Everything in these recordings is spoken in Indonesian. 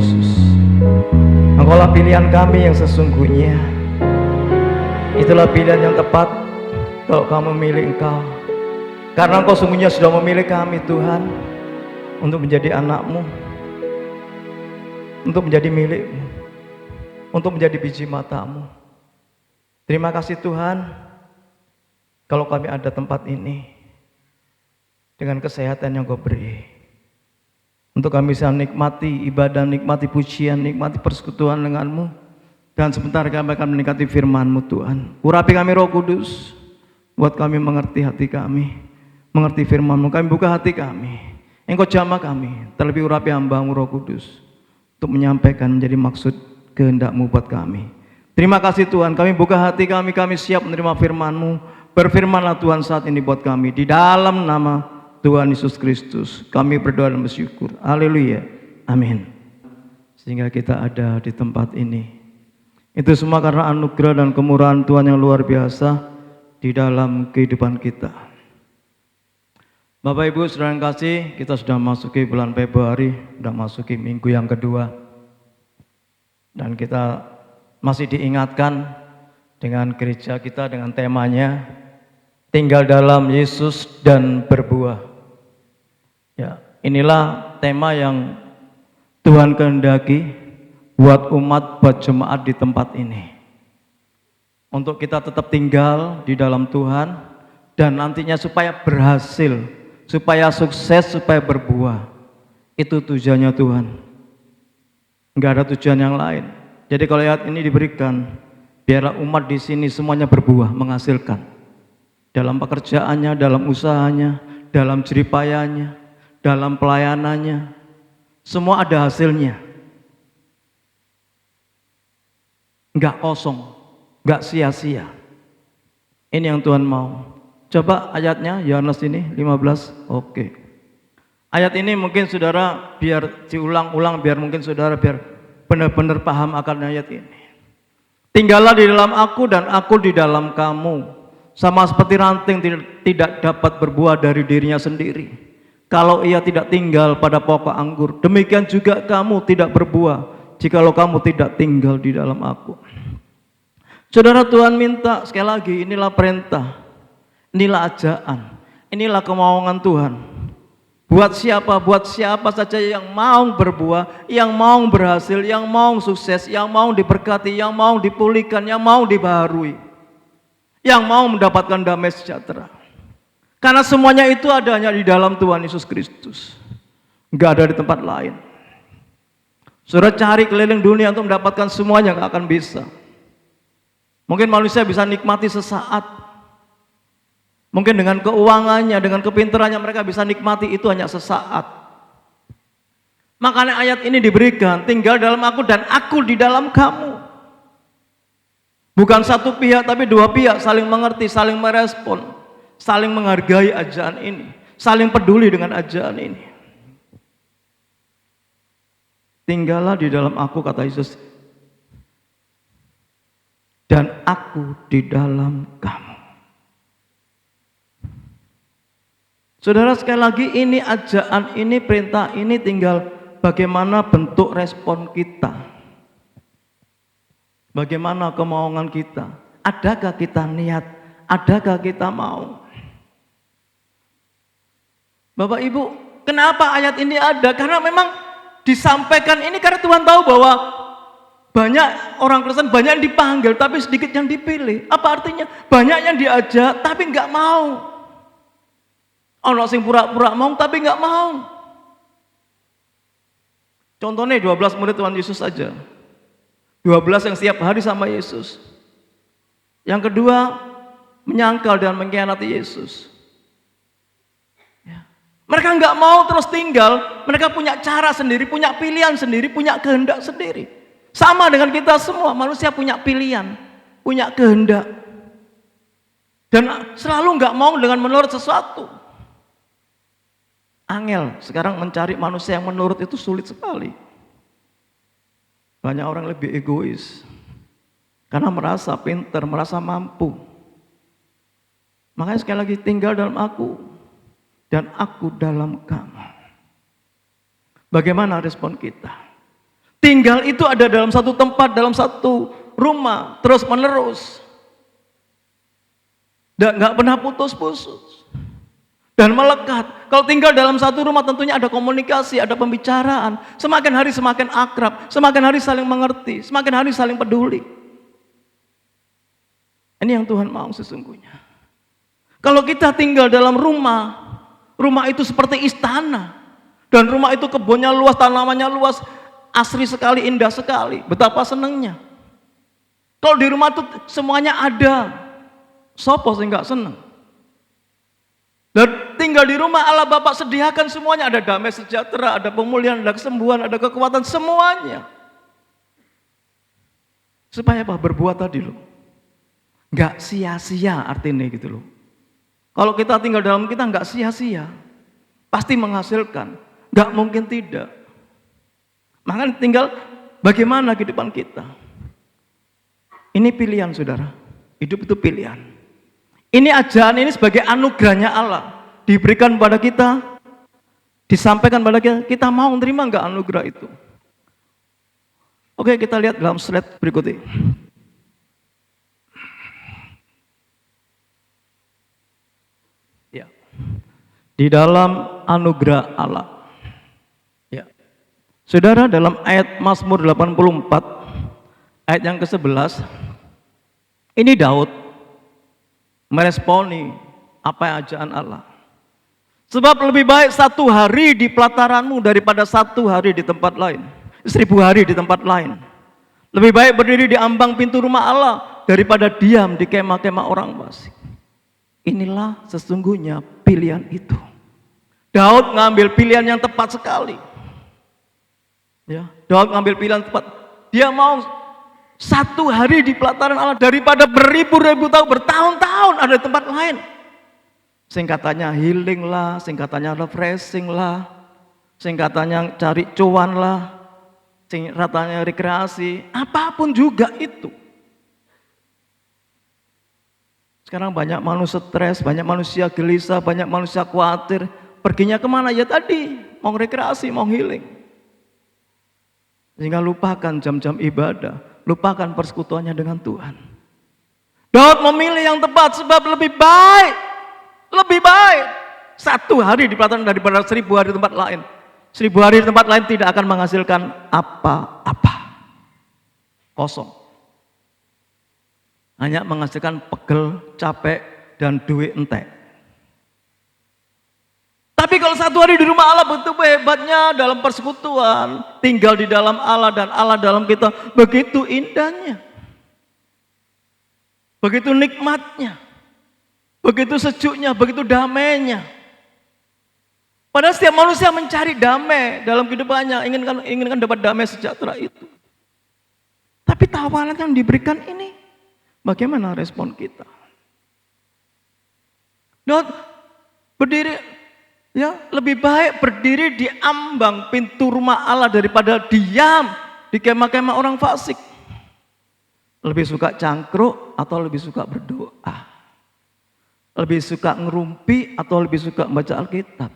Yesus. Engkaulah pilihan kami yang sesungguhnya. Itulah pilihan yang tepat kalau kami memilih Engkau. Karena Engkau sungguhnya sudah memilih kami Tuhan, untuk menjadi anak-Mu, untuk menjadi milik-Mu, untuk menjadi biji mata-Mu. Terima kasih Tuhan, kalau kami ada tempat ini, dengan kesehatan yang Kau beri, untuk kami bisa nikmati ibadah, nikmati pujian, nikmati persekutuan dengan-Mu. Dan sebentar kami akan menikmati firman-Mu Tuhan. Urapi kami Roh Kudus, buat kami mengerti hati kami, mengerti firman-Mu. Kami buka hati kami, Engkau jamah kami, terlebih urapi hamba-Mu Roh Kudus, untuk menyampaikan menjadi maksud kehendak-Mu buat kami. Terima kasih Tuhan, kami buka hati kami siap menerima firman-Mu. Berfirmanlah Tuhan saat ini buat kami, di dalam nama Tuhan Yesus Kristus kami berdoa dan bersyukur. Haleluya, amin. Sehingga kita ada di tempat ini, itu semua karena anugerah dan kemurahan Tuhan yang luar biasa di dalam kehidupan kita. Bapak Ibu saudara yang kasih, kita sudah masuki bulan Februari, sudah masuki minggu yang kedua, dan kita masih diingatkan dengan gereja kita dengan temanya tinggal dalam Yesus dan berbuah. Ya, inilah tema yang Tuhan kehendaki buat umat, buat jemaat di tempat ini. Untuk kita tetap tinggal di dalam Tuhan dan nantinya supaya berhasil, supaya sukses, supaya berbuah. Itu tujuannya Tuhan. Enggak ada tujuan yang lain. Jadi kalau ayat ini diberikan, biarlah umat di sini semuanya berbuah, menghasilkan. Dalam pekerjaannya, dalam usahanya, dalam jeripayanya, dalam pelayanannya, semua ada hasilnya. Enggak kosong, enggak sia-sia. Ini yang Tuhan mau. Coba ayatnya, Yohanes ini 15. Oke. Ayat ini mungkin saudara biar diulang-ulang, biar mungkin saudara biar benar-benar paham akan ayat ini. Tinggallah di dalam aku dan aku di dalam kamu. Sama seperti ranting tidak dapat berbuah dari dirinya sendiri kalau ia tidak tinggal pada pokok anggur, demikian juga kamu tidak berbuah jikalau kamu tidak tinggal di dalam aku. Saudara, Tuhan minta sekali lagi, inilah perintah, inilah ajaan, inilah kemauan Tuhan. Buat siapa saja yang mau berbuah, yang mau berhasil, yang mau sukses, yang mau diberkati, yang mau dipulihkan, yang mau dibaharui, yang mau mendapatkan damai sejahtera. Karena semuanya itu adanya di dalam Tuhan Yesus Kristus, enggak ada di tempat lain. Saudara cari keliling dunia untuk mendapatkan semuanya, enggak akan bisa. Mungkin manusia bisa nikmati sesaat, mungkin dengan keuangannya, dengan kepintarannya mereka bisa nikmati, itu hanya sesaat. Makanya ayat ini diberikan, tinggal dalam aku dan aku di dalam kamu. Bukan satu pihak tapi dua pihak saling mengerti, saling merespon, saling menghargai ajaran ini, saling peduli dengan ajaran ini. Tinggallah di dalam aku, kata Yesus, dan aku di dalam kamu. Saudara, sekali lagi ini ajaan, ini perintah, ini tinggal bagaimana bentuk respon kita, bagaimana kemauan kita. Adakah kita niat, adakah kita mau? Bapak Ibu, kenapa ayat ini ada? Karena memang disampaikan ini karena Tuhan tahu bahwa banyak orang Kristen, banyak yang dipanggil tapi sedikit yang dipilih. Apa artinya? Banyak yang diajak tapi nggak mau. Ono sing pura-pura mau tapi nggak mau. Contohnya 12 murid Tuhan Yesus saja. 12 yang setiap hari sama Yesus. Yang kedua menyangkal dan mengkhianati Yesus. Mereka nggak mau terus tinggal. Mereka punya cara sendiri, punya pilihan sendiri, punya kehendak sendiri. Sama dengan kita semua, manusia punya pilihan, punya kehendak. Dan selalu nggak mau dengan menurut sesuatu. Angel, sekarang mencari manusia yang menurut itu sulit sekali. Banyak orang lebih egois. Karena merasa pintar, merasa mampu. Makanya sekali lagi, tinggal dalam aku dan aku dalam kamu. Bagaimana respon kita? Tinggal itu ada dalam satu tempat, dalam satu rumah, terus menerus. Dan nggak pernah putus-putus. Dan melekat. Kalau tinggal dalam satu rumah tentunya ada komunikasi, ada pembicaraan. Semakin hari semakin akrab, semakin hari saling mengerti, semakin hari saling peduli. Ini yang Tuhan mau sesungguhnya. Kalau kita tinggal dalam rumah, rumah itu seperti istana. Dan rumah itu kebunnya luas, tanamannya luas, asri sekali, indah sekali. Betapa senangnya. Kalau di rumah itu semuanya ada, sopo sih nggak senang. Dan tinggal di rumah Allah Bapa sediakan semuanya, ada damai sejahtera, ada pemulihan, ada kesembuhan, ada kekuatan, semuanya. Supaya apa? Berbuat tadi loh. Nggak sia-sia artinya gitu loh. Kalau kita tinggal dalam kita nggak sia-sia, pasti menghasilkan, nggak mungkin tidak. Makanya tinggal bagaimana kehidupan kita. Ini pilihan saudara, hidup itu pilihan. Ini ajaran ini sebagai anugerahnya Allah, diberikan pada kita, disampaikan pada kita, kita mau menerima nggak anugerah itu? Oke, kita lihat dalam slide berikutnya. Ya. Di dalam anugerah Allah. Ya. Saudara, dalam ayat Mazmur 84, ayat yang ke-11, ini Daud meresponi apa ajaran Allah. Sebab lebih baik 1 hari di pelataranmu daripada 1 hari di tempat lain. 1000 hari di tempat lain. Lebih baik berdiri di ambang pintu rumah Allah daripada diam di kemah-kemah orang fasik. Inilah sesungguhnya pilihan itu. Daud ngambil pilihan yang tepat sekali. Ya, Daud ngambil pilihan tepat. Dia mau 1 hari di pelataran Allah daripada beribu-ribu tahun, bertahun-tahun ada di tempat lain. Singkatannya healing lah, singkatannya refreshing lah, singkatannya cari cuan lah, singkatannya rekreasi, apapun juga itu. Sekarang banyak manusia stres, banyak manusia gelisah, banyak manusia khawatir. Perginya kemana? Ya tadi, mau rekreasi, mau healing. Sehingga lupakan jam-jam ibadah, lupakan persekutuannya dengan Tuhan. Daud memilih yang tepat sebab lebih baik 1 hari di pelataran daripada 1000 hari di tempat lain. 1000 hari di tempat lain tidak akan menghasilkan apa-apa. Kosong. Hanya menghasilkan pegel, capek, dan duit entek. Tapi kalau 1 hari di rumah Allah, betul hebatnya dalam persekutuan, tinggal di dalam Allah dan Allah dalam kita, begitu indahnya, begitu nikmatnya, begitu sejuknya, begitu damainya. Padahal setiap manusia mencari damai dalam kehidupannya, inginkan dapat damai sejahtera itu. Tapi tawaran yang diberikan ini, bagaimana respon kita? Daud berdiri. Ya, lebih baik berdiri di ambang pintu rumah Allah daripada diam di kemah-kemah orang fasik. Lebih suka cangkruk atau lebih suka berdoa? Lebih suka ngerumpi atau lebih suka membaca Alkitab?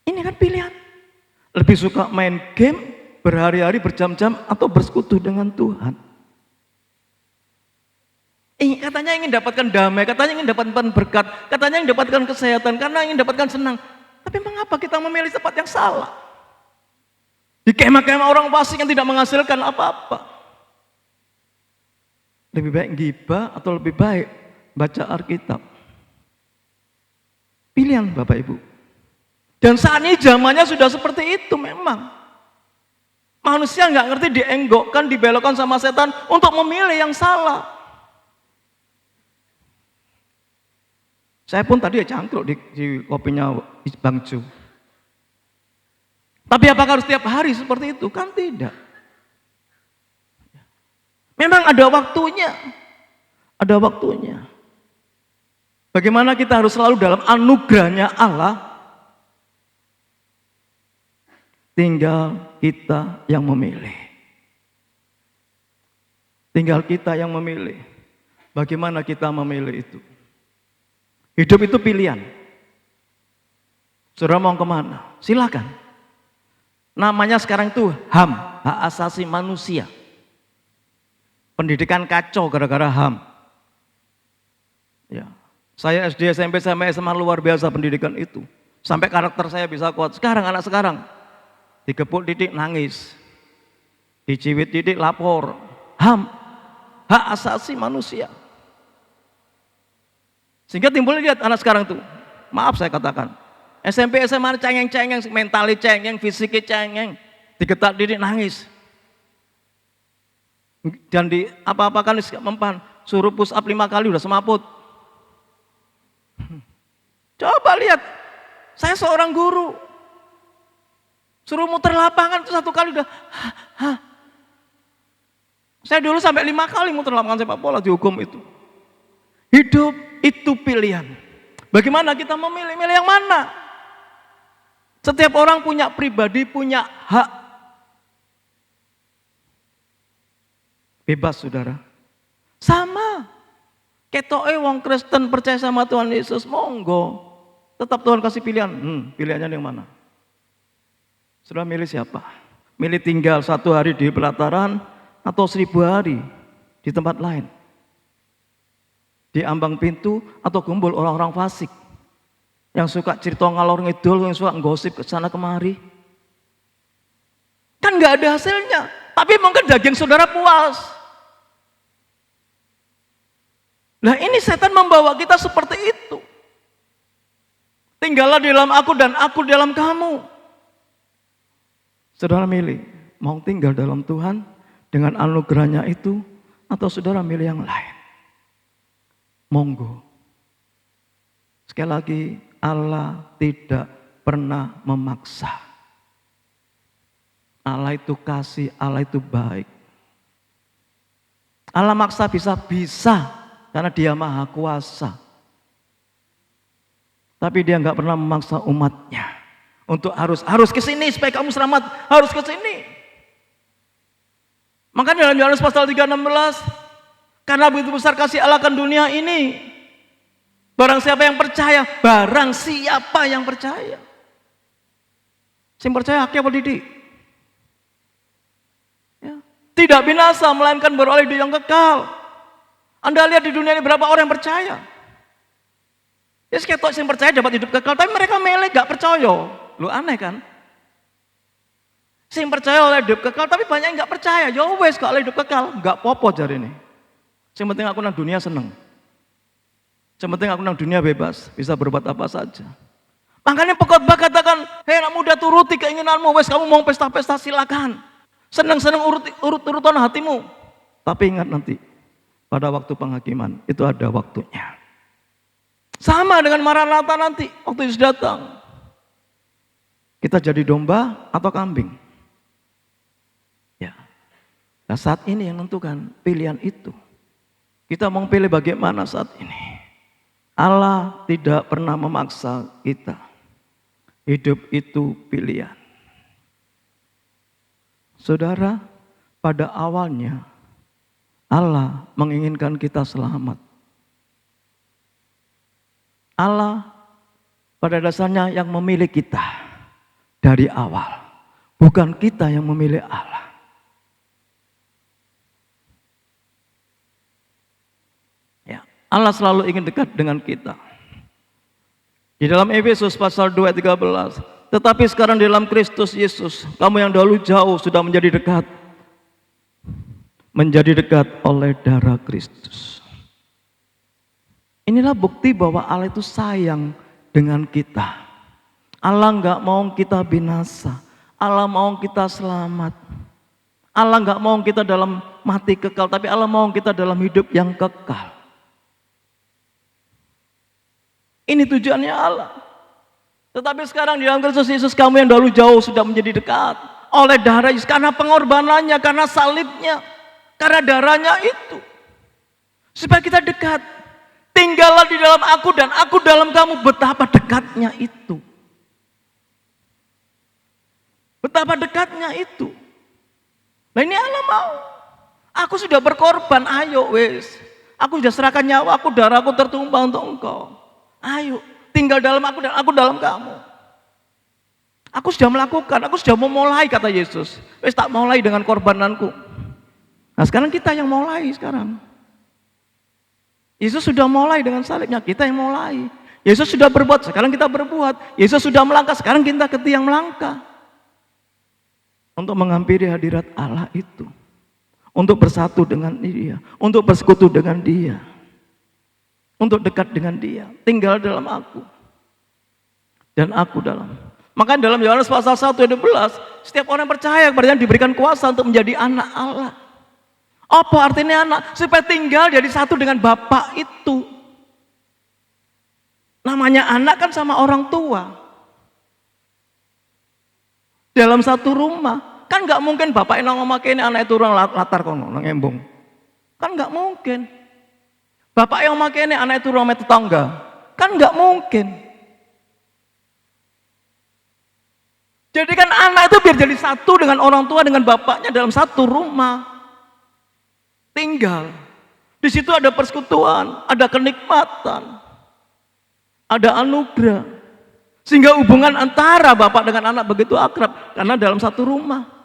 Ini kan pilihan. Lebih suka main game berhari-hari berjam-jam atau bersekutu dengan Tuhan? Katanya ingin dapatkan damai, katanya ingin dapatkan berkat, katanya ingin dapatkan kesehatan, karena ingin dapatkan senang. Tapi mengapa kita memilih tempat yang salah? Di kemah-kemah orang fasik yang tidak menghasilkan apa-apa. Lebih baik gibah atau lebih baik baca Alkitab? Pilihan Bapak Ibu. Dan saat ini zamannya sudah seperti itu memang. Manusia nggak ngerti, dienggokkan, dibelokkan sama setan untuk memilih yang salah. Saya pun tadi ya cangkruk di kopinya Bang Ju. Tapi apakah harus setiap hari seperti itu? Kan tidak. Memang ada waktunya. Ada waktunya. Bagaimana kita harus selalu dalam anugerahnya Allah? Tinggal kita yang memilih. Tinggal kita yang memilih. Bagaimana kita memilih itu? Hidup itu pilihan. Saudara mau kemana? Silakan. Namanya sekarang itu HAM, hak asasi manusia. Pendidikan kacau gara-gara HAM. Ya. Saya SD, SMP, sampai SMA luar biasa pendidikan itu. Sampai karakter saya bisa kuat. Sekarang anak sekarang digepuk titik nangis, diciwit titik lapor. HAM, hak asasi manusia. Sehingga timbul lihat anak sekarang tuh, maaf saya katakan, SMP SMA cengeng-cengeng, mentali cengeng, fisiknya cengeng, digetak titik nangis. Dan di apa-apakan mempan, suruh push up 5 kali udah semaput. Coba lihat, saya seorang guru, suruh muter lapangan itu 1 kali udah, Saya dulu sampai 5 kali muter lapangan sepak bola dihukum itu. Hidup itu pilihan. Bagaimana kita memilih yang mana? Setiap orang punya pribadi, punya hak. Bebas saudara. Sama. Ketoke wong Kristen percaya sama Tuhan Yesus, monggo. Tetap Tuhan kasih pilihan. Pilihannya yang mana? Saudara milih siapa? Milih tinggal 1 hari di pelataran atau 1000 hari di tempat lain? Di ambang pintu atau kumpul orang-orang fasik yang suka cerita ngalor ngidul, yang suka gosip ke sana kemari? Kan nggak ada hasilnya. Tapi mungkin daging saudara puas. Nah ini setan membawa kita seperti itu. Tinggallah di dalam aku dan aku di dalam kamu. Saudara milih, mau tinggal dalam Tuhan dengan anugerahnya itu, atau saudara milih yang lain? Monggo. Sekali lagi, Allah tidak pernah memaksa. Allah itu kasih, Allah itu baik. Allah maksa bisa karena Dia maha kuasa. Tapi Dia nggak pernah memaksa umatnya untuk harus ke sini supaya kamu selamat, harus ke sini. Makanya dalam Yohanes pasal 3:16, karena begitu besar kasih Allah akan dunia ini, barang siapa yang percaya, barang siapa yang percaya. Sing percaya akeh apa didik? Ya. Tidak binasa melainkan beroleh hidup yang kekal. Anda lihat di dunia ini berapa orang yang percaya? Ya seketok sing percaya dapat hidup kekal, tapi mereka milih gak percaya. Lu aneh kan? Sing percaya oleh hidup kekal, tapi banyak yang gak percaya. Ya wes gak oleh hidup kekal, gak popo jari ini. Yang penting aku nang dunia seneng. Yang penting aku nang dunia bebas, bisa berbuat apa saja. Makanya pengkhotbah katakan, hei anak muda turuti keinginanmu, wes kamu mau pesta-pesta silakan. Senang-senang urut-urutan hatimu. Tapi ingat nanti, pada waktu penghakiman, itu ada waktunya. Sama dengan Maranatha nanti, waktu Yesus datang. Kita jadi domba atau kambing? Ya. Nah saat ini yang menentukan pilihan itu. Kita mau pilih bagaimana saat ini. Allah tidak pernah memaksa kita. Hidup itu pilihan. Saudara, pada awalnya Allah menginginkan kita selamat. Allah pada dasarnya yang memilih kita dari awal. Bukan kita yang memilih Allah. Allah selalu ingin dekat dengan kita. Di dalam Efesus pasal 2 ayat 13, tetapi sekarang di dalam Kristus Yesus, kamu yang dahulu jauh sudah menjadi dekat. Menjadi dekat oleh darah Kristus. Inilah bukti bahwa Allah itu sayang dengan kita. Allah enggak mau kita binasa. Allah mau kita selamat. Allah enggak mau kita dalam mati kekal, tapi Allah mau kita dalam hidup yang kekal. Ini tujuannya Allah. Tetapi sekarang di dalam Kristus Yesus, kamu yang dahulu jauh sudah menjadi dekat oleh darah Yesus, karena pengorbanannya, karena salibnya, karena darahnya itu, supaya kita dekat. Tinggallah di dalam aku dan aku dalam kamu. Betapa dekatnya itu. Betapa dekatnya itu. Nah ini Allah mau. Aku sudah berkorban, ayo wes. Aku sudah serahkan nyawa, aku darahku tertumpah untuk engkau. Ayo, tinggal dalam aku dan aku dalam kamu. Aku sudah melakukan, aku sudah memulai, kata Yesus. Wes tak mulai dengan korbananku. Nah sekarang kita yang mulai sekarang. Yesus sudah mulai dengan salibnya, kita yang mulai. Yesus sudah berbuat, sekarang kita berbuat. Yesus sudah melangkah, sekarang kita yang melangkah. Untuk menghampiri hadirat Allah itu. Untuk bersatu dengan dia. Untuk bersekutu dengan dia. Untuk dekat dengan dia. Tinggal dalam aku. Dan aku dalam. Maka dalam Yohanes pasal 1 ayat 12, setiap orang yang percaya kepadanya diberikan kuasa untuk menjadi anak Allah. Apa artinya anak? Supaya tinggal jadi satu dengan Bapa itu. Namanya anak kan sama orang tua. Dalam satu rumah. Kan gak mungkin bapak yang ngomong ini anak itu orang latar kono, ngembung. Kan gak mungkin. Bapak yang ngomong ini anak itu orang tetangga. Kan gak mungkin. Jadi kan anak itu biar jadi satu dengan orang tua, dengan bapaknya dalam satu rumah. Tinggal. Di situ ada persekutuan, ada kenikmatan, ada anugerah. Sehingga hubungan antara bapak dengan anak begitu akrab. Karena dalam satu rumah.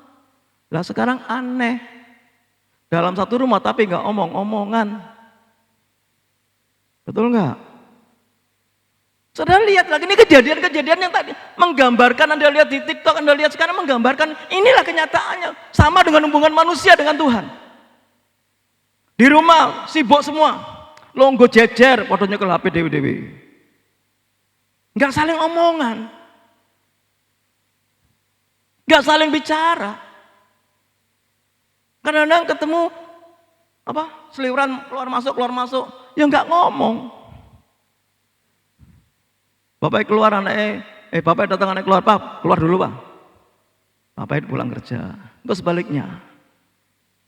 Lah sekarang aneh. Dalam satu rumah tapi nggak omong-omongan. Betul nggak? Saudara lihat lagi, ini kejadian-kejadian yang tadi menggambarkan, Anda lihat di TikTok, Anda lihat sekarang menggambarkan, inilah kenyataannya. Sama dengan hubungan manusia dengan Tuhan. Di rumah, sibuk semua. Longgo jejer, fotonya ke HP dewi-dewi. Nggak saling omongan. Nggak saling bicara. Kadang-kadang ketemu, seliuran keluar masuk, ya nggak ngomong. Bapak keluar anaknya, bapak datang anaknya keluar, Pak, keluar dulu Pak. Bapak pulang kerja. Terus sebaliknya,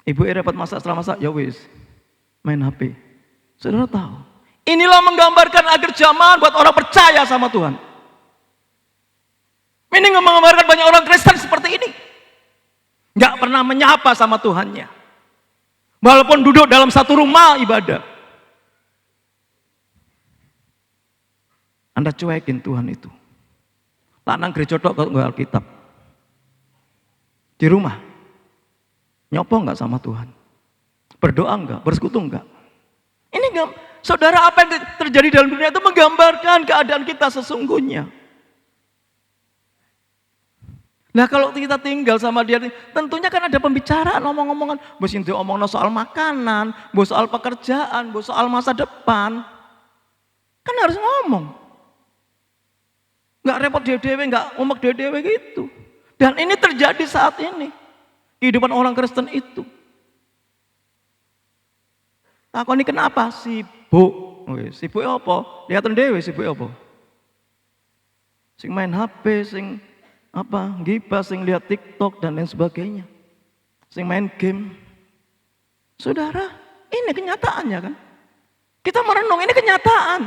ibu repot masak, setelah masak, ya wis, main HP. Saudara tahu, inilah menggambarkan akhir zaman buat orang percaya sama Tuhan. Ini menggambarkan banyak orang Kristen seperti ini. Nggak pernah menyapa sama Tuhannya. Walaupun duduk dalam satu rumah ibadah. Anda cuekin Tuhan itu. Lanang gereja tok kok nggak Alkitab. Di rumah. Nyopo nggak sama Tuhan? Berdoa nggak? Bersekutu nggak? Ini nggak, saudara, apa yang terjadi dalam dunia itu menggambarkan keadaan kita sesungguhnya. Nah kalau kita tinggal sama dia, tentunya kan ada pembicaraan, omong-omongan. Bos itu omongin soal makanan, bos soal pekerjaan, bos soal masa depan. Kan harus ngomong. Nggak repot dewe-dewe, nggak umek dewe-dewe gitu. Dan ini terjadi saat ini. Kehidupan orang Kristen itu. Aku ini kenapa? Sibuk. Sibuk apa? Lihat dewe sibuk apa? Sing main HP, sing gibah, sing lihat TikTok dan lain sebagainya. Sing main game. Saudara, ini kenyataannya kan. Kita merenung, ini kenyataan.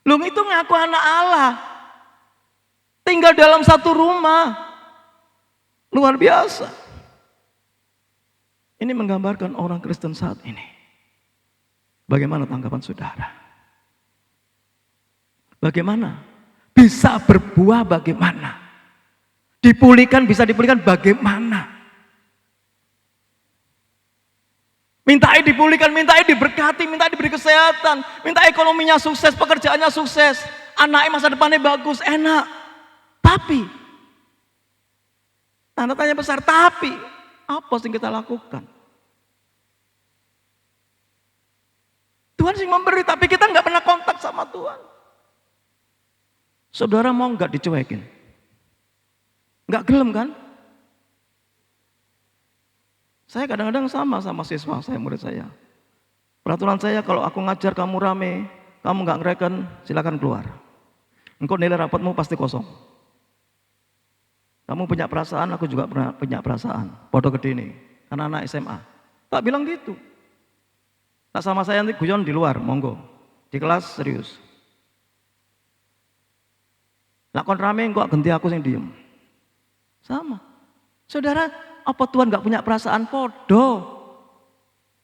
Lu itu ngaku anak Allah. Tinggal dalam satu rumah. Luar biasa. Ini menggambarkan orang Kristen saat ini. Bagaimana tanggapan saudara? Bagaimana? Bisa berbuah bagaimana? Dipulihkan, bisa dipulihkan bagaimana? Mintai dipulihkan, mintai diberkati, mintai diberi kesehatan, minta ekonominya sukses, pekerjaannya sukses, anaknya masa depannya bagus, enak. Tapi, tanda tanya besar, tapi apa yang kita lakukan? Tuhan sih memberi, tapi kita nggak pernah kontak sama Tuhan. Saudara mau nggak dicuekin? Nggak gelem kan? Saya kadang-kadang sama siswa saya, murid saya. Peraturan saya kalau aku ngajar kamu rame, kamu nggak ngereken, silakan keluar. Engkau nilai rapatmu pasti kosong. Kamu punya perasaan, aku juga punya perasaan. Bodoh gede ini, karena anak SMA. Tak bilang gitu. Tak sama saya nanti guyon di luar, monggo. Di kelas serius. Lakon rame, engkau ganti aku yang diem. Sama. Saudara, apa Tuhan gak punya perasaan? Podo.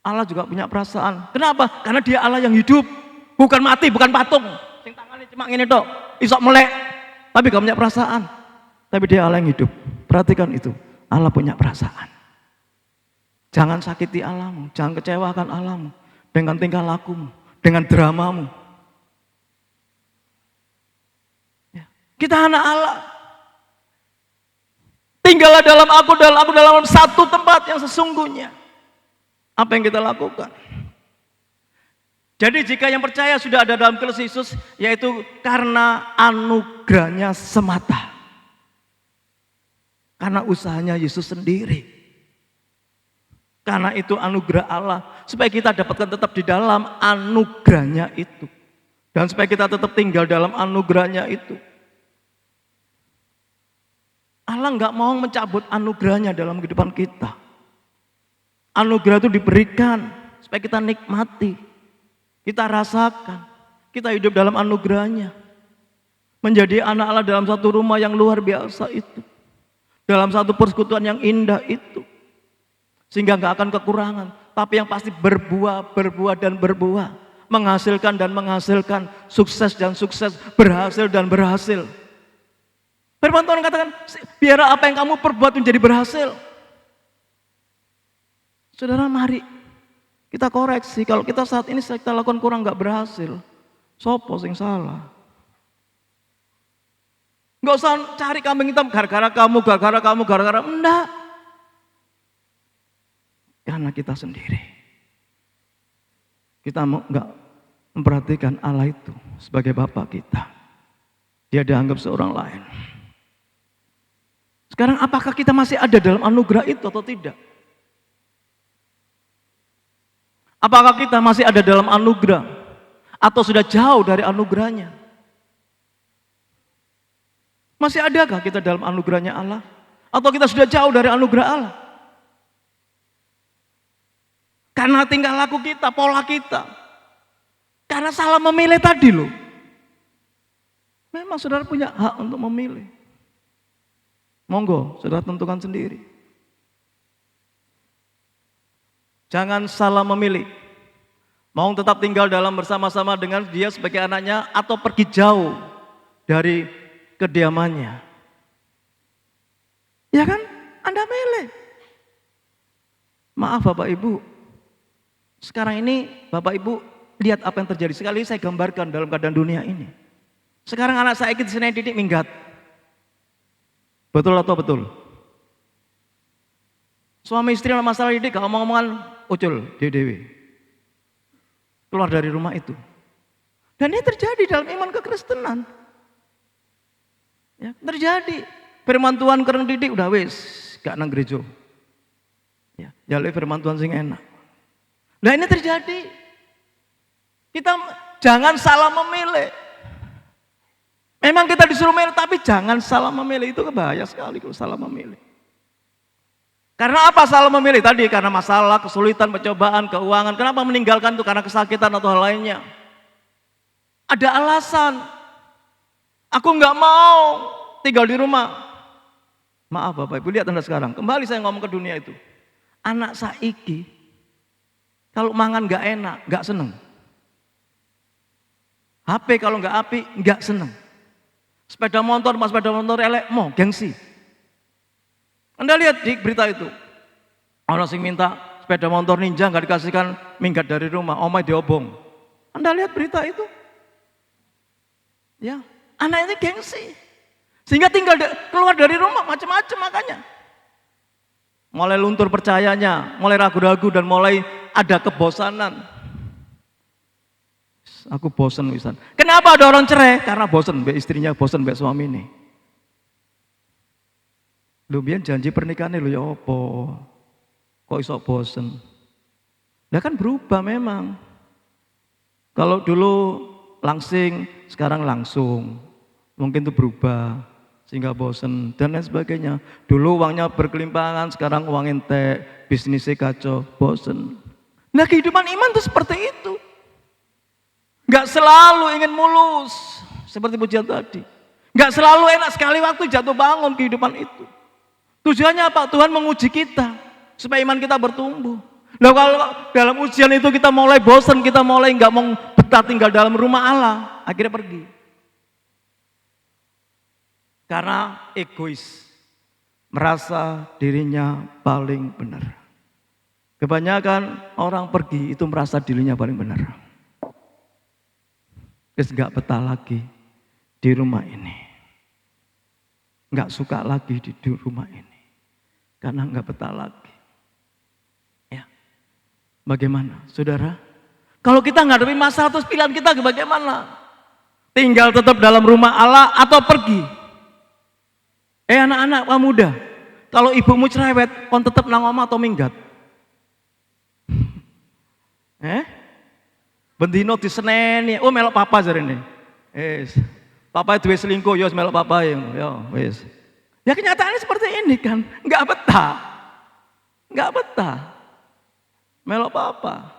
Allah juga punya perasaan. Kenapa? Karena dia Allah yang hidup. Bukan mati, bukan patung. Sing tangannya cuma ngene tok. Isok melek. tapi gak punya perasaan. Tapi dia Allah yang hidup. Perhatikan itu, Allah punya perasaan. Jangan sakiti Allahmu, jangan kecewakan Allahmu dengan tingkah lakumu, dengan dramamu. Ya. Kita anak Allah. Tinggallah dalam aku dalam satu tempat yang sesungguhnya. Apa yang kita lakukan? Jadi jika yang percaya sudah ada dalam Kristus Yesus, yaitu karena anugerahnya semata. Karena usahanya Yesus sendiri. Karena itu anugerah Allah. Supaya kita dapatkan tetap di dalam anugerahnya itu. Dan supaya kita tetap tinggal dalam anugerahnya itu. Allah nggak mau mencabut anugerahnya dalam kehidupan kita. Anugerah itu diberikan supaya kita nikmati. Kita rasakan, kita hidup dalam anugerahnya. Menjadi anak Allah dalam satu rumah yang luar biasa itu. Dalam satu persekutuan yang indah itu. Sehingga gak akan kekurangan. Tapi yang pasti berbuah, dan berbuah. Menghasilkan dan menghasilkan. Sukses dan sukses, berhasil dan berhasil. Firman Tuhan katakan, biar apa yang kamu perbuat menjadi berhasil. Saudara, mari kita koreksi, kalau kita saat ini kita lakukan kurang gak berhasil, sopo sing salah. Gak usah cari kambing hitam gara-gara kamu, enggak. Karena kita sendiri. Kita gak memperhatikan Allah itu sebagai Bapa kita. Dia dianggap seorang lain. Sekarang apakah kita masih ada dalam anugerah itu atau tidak? Apakah kita masih ada dalam anugerah? Atau sudah jauh dari anugerahnya? Masih adakah kita dalam anugerahnya Allah? Atau kita sudah jauh dari anugerah Allah? Karena tingkah laku kita, pola kita. Karena salah memilih tadi loh. Memang saudara punya hak untuk memilih. Monggo, saudara tentukan sendiri. Jangan salah memilih. Mau tetap tinggal dalam bersama-sama dengan dia sebagai anaknya atau pergi jauh dari kediamannya. Ya kan? Anda milih. Maaf Bapak Ibu. Sekarang ini Bapak Ibu lihat apa yang terjadi. Sekali saya gambarkan dalam keadaan dunia ini. Sekarang anak saya ikut senai didik minggat. Betul atau betul? Suami istri dalam masalah didik gak omong-omongan ucul dewi. Keluar dari rumah itu. Dan ini terjadi dalam iman kekristenan. Ya, terjadi. Firman Tuhan kereng didik udah wis gak nang gereja. Ya, jaluk firman Tuhan sing enak. Nah ini terjadi. Kita jangan salah memilih. Memang kita disuruh milih, tapi jangan salah memilih. Itu bahaya sekali kalau salah memilih. Karena apa salah memilih tadi? Karena masalah, kesulitan, pencobaan, keuangan. Kenapa meninggalkan itu? Karena kesakitan atau hal lainnya. Ada alasan. Aku nggak mau tinggal di rumah. Maaf Bapak Ibu, lihat Anda sekarang. Kembali saya ngomong ke dunia itu. Anak saiki, kalau mangan nggak enak, nggak seneng. HP kalau nggak api, nggak seneng. Sepeda motor, mas sepeda motor elek, mau gengsi. Anda lihat di berita itu, orang sing minta sepeda motor ninja nggak dikasihkan minggat dari rumah, omai diobong. Anda lihat berita itu, ya anak ini gengsi, sehingga tinggal keluar dari rumah macam-macam makanya. Mulai luntur percayanya, mulai ragu-ragu dan mulai ada kebosanan. Aku bosan wisan. Kenapa ada orang cerai? Karena bosan, be istrinya bosan, be suami ini. Lu biar janji pernikahannya lu ya apa? Kok iso bosen? Nah kan berubah memang. Kalau dulu langsing, sekarang langsung. Mungkin itu berubah sehingga bosen dan lain sebagainya. Dulu uangnya berkelimpangan, sekarang uang entek, bisnisnya kacau, bosen. Nah kehidupan iman itu seperti itu. Gak selalu ingin mulus seperti pujian tadi. Gak selalu enak sekali waktu jatuh bangun kehidupan itu. Tujuannya apa? Tuhan menguji kita supaya iman kita bertumbuh. Nah kalau dalam ujian itu kita mulai bosan, kita mulai nggak mau betah tinggal dalam rumah Allah, akhirnya pergi. Karena egois, merasa dirinya paling benar. Kebanyakan orang pergi itu merasa dirinya paling benar. Terus nggak betah lagi di rumah ini. Nggak suka lagi di rumah ini. Karena nggak betah lagi. Ya. Bagaimana, saudara? Kalau kita ngadepin masalah terus pilihan kita bagaimana? Tinggal tetap dalam rumah Allah atau pergi? Anak-anak muda, kalau ibumu cerewet, kon tetap nang omah atau minggat? Bendino diseneni, oh melok papa jarene. Papa duwe selingkuh, yo melok papa yo wis. Ya kenyataannya seperti ini kan, nggak betah. Nggak betah. Melok papa.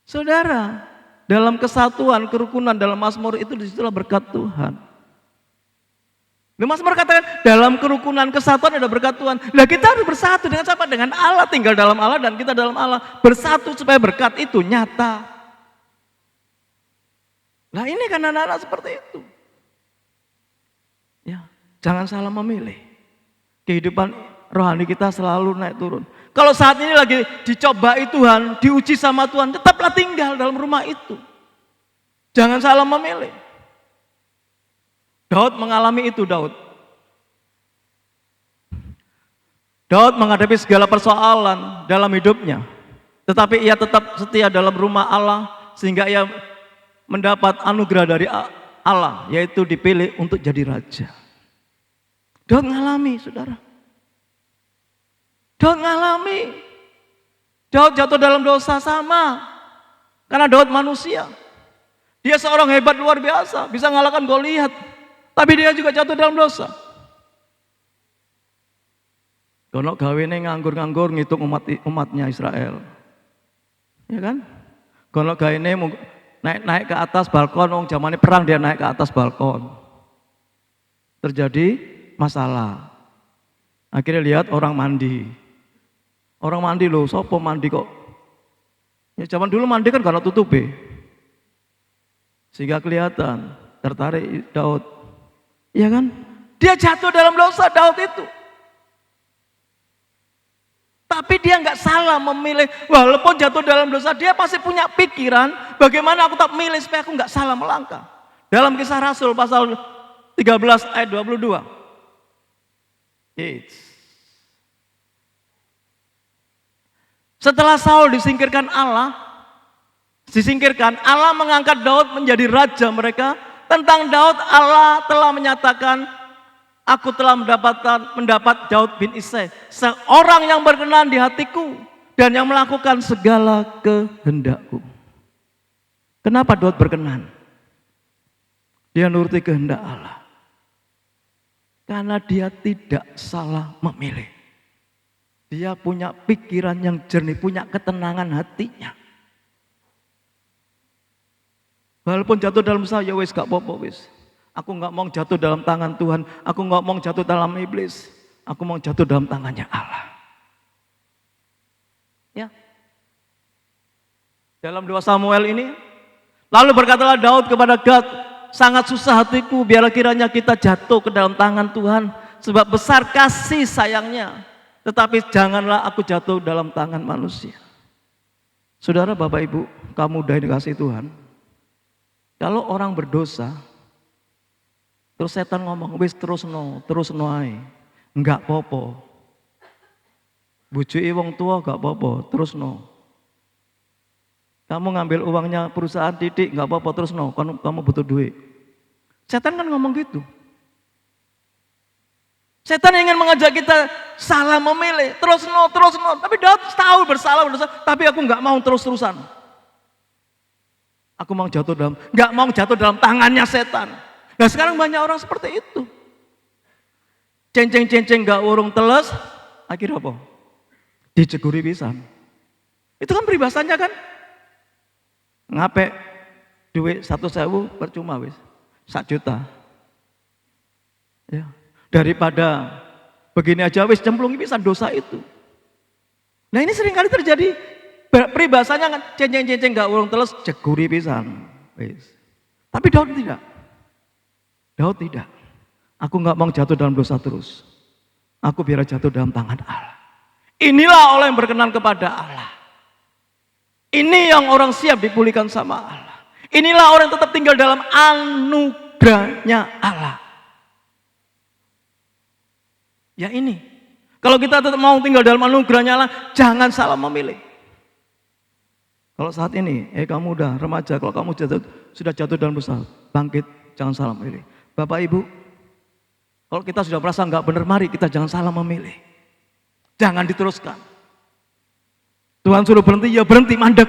Saudara, dalam kesatuan, kerukunan, dalam Mazmur itu disitulah berkat Tuhan. Mazmur katakan dalam kerukunan kesatuan ada berkat Tuhan. Nah kita harus bersatu dengan siapa? Dengan Allah, tinggal dalam Allah dan kita dalam Allah. Bersatu supaya berkat itu nyata. Nah ini kan anak-anak seperti itu. Ya, jangan salah memilih. Kehidupan rohani kita selalu naik turun. Kalau saat ini lagi dicobai Tuhan, diuji sama Tuhan, tetaplah tinggal dalam rumah itu. Jangan salah memilih. Daud mengalami itu, Daud menghadapi segala persoalan dalam hidupnya. Tetapi ia tetap setia dalam rumah Allah sehingga ia mendapat anugerah dari Allah, yaitu dipilih untuk jadi raja. Daud mengalami, saudara. Daud jatuh dalam dosa sama. Karena Daud manusia. Dia seorang hebat luar biasa, bisa mengalahkan Goliat. Tapi dia juga jatuh dalam dosa. Kono gawene nganggur-nganggur ngitung umatnya Israel. Ya kan? Kono gawene naik ke atas balkon, zamannya perang dia naik ke atas balkon. Terjadi masalah. Akhirnya lihat orang mandi. Orang mandi loh, sopo mandi kok. Ya zaman dulu mandi kan karena tutupi. Sehingga kelihatan, tertarik Daud. Ya kan? Dia jatuh dalam dosa, Daud itu. Tapi dia nggak salah memilih. Walaupun jatuh dalam dosa, dia pasti punya pikiran bagaimana aku tak milih supaya aku nggak salah melangkah. Dalam Kisah Rasul pasal 13 ayat 22. Setelah Saul disingkirkan, Allah mengangkat Daud menjadi raja mereka. Tentang Daud, Allah telah menyatakan, aku telah mendapat Daud bin Isai, seorang yang berkenan di hatiku dan yang melakukan segala kehendakku. Kenapa Daud berkenan? Dia nuruti kehendak Allah. Karena dia tidak salah memilih. Dia punya pikiran yang jernih, punya ketenangan hatinya. Walaupun jatuh dalam dosa, ya wis gak apa-apa wis. Aku gak mau jatuh dalam tangan Tuhan. Aku gak mau jatuh dalam iblis. Aku mau jatuh dalam tangannya Allah. Ya. Dalam 2 Samuel ini, lalu berkatalah Daud kepada Gad, sangat susah hatiku, biarlah kiranya kita jatuh ke dalam tangan Tuhan, sebab besar kasih sayangnya. Tetapi janganlah aku jatuh dalam tangan manusia. Saudara, Bapak Ibu, kamu udah dikasih Tuhan. Kalau orang berdosa, terus setan ngomong, wis terus no ae. Enggak apa-apa. Bujuki wong tua enggak apa-apa, terus no. Kamu ngambil uangnya perusahaan titik, enggak apa-apa, terus no. Kamu butuh duit. Setan kan ngomong gitu. Setan ingin mengajak kita salah memilih, terus no. Tapi Daud tahu bersalah, tapi aku enggak mau terus-terusan. Aku mau nggak mau jatuh dalam tangannya setan. Nah sekarang banyak orang seperti itu. Cenceng nggak urung teles, akhirnya apa? Diceguri pisan. Itu kan peribasannya kan? Ngape duit 1.000 percuma wis, 1 juta. Ya. Daripada begini aja wis cemplungi pisan dosa itu. Nah ini sering kali terjadi. Peribahasanya kan cenceng gak urung teles jeguri pisan. Tapi Daud tidak. Aku nggak mau jatuh dalam dosa terus. Aku biar jatuh dalam tangan Allah. Inilah orang yang berkenan kepada Allah. Ini yang orang siap dipulihkan sama Allah. Inilah orang yang tetap tinggal dalam anugerahnya Allah. Ya ini. Kalau kita tetap mau tinggal dalam anugerahnya Allah, jangan salah memilih. Kalau saat ini, kamu udah remaja, kalau kamu sudah jatuh dalam dosa, bangkit, jangan salah memilih. Bapak Ibu, kalau kita sudah merasa nggak benar, mari kita jangan salah memilih. Jangan diteruskan. Tuhan suruh berhenti, ya berhenti, mandek.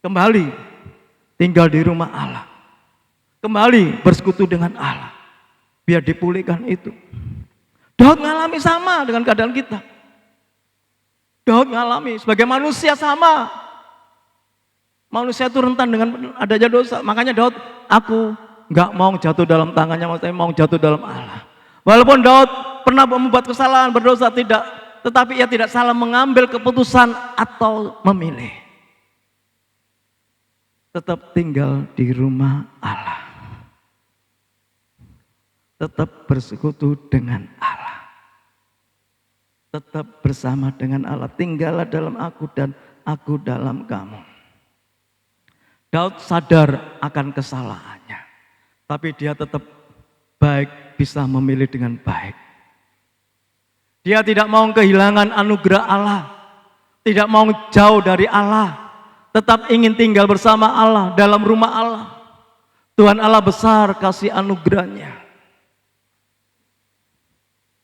Kembali tinggal di rumah Allah. Kembali bersekutu dengan Allah. Biar dipulihkan itu. Daud ngalami sama dengan keadaan kita. Daud ngalami sebagai manusia sama. Manusia itu rentan dengan adanya dosa. Makanya Daud, aku nggak mau jatuh dalam tangannya, maksudnya mau jatuh dalam Allah. Walaupun Daud pernah membuat kesalahan, berdosa tidak, tetapi ia tidak salah mengambil keputusan atau memilih. Tetap tinggal di rumah Allah. Tetap bersekutu dengan Allah. Tetap bersama dengan Allah. Tinggallah dalam aku dan aku dalam kamu. Daud sadar akan kesalahannya. Tapi dia tetap baik, bisa memilih dengan baik. Dia tidak mau kehilangan anugerah Allah. Tidak mau jauh dari Allah. Tetap ingin tinggal bersama Allah, dalam rumah Allah. Tuhan Allah besar kasih anugerahnya.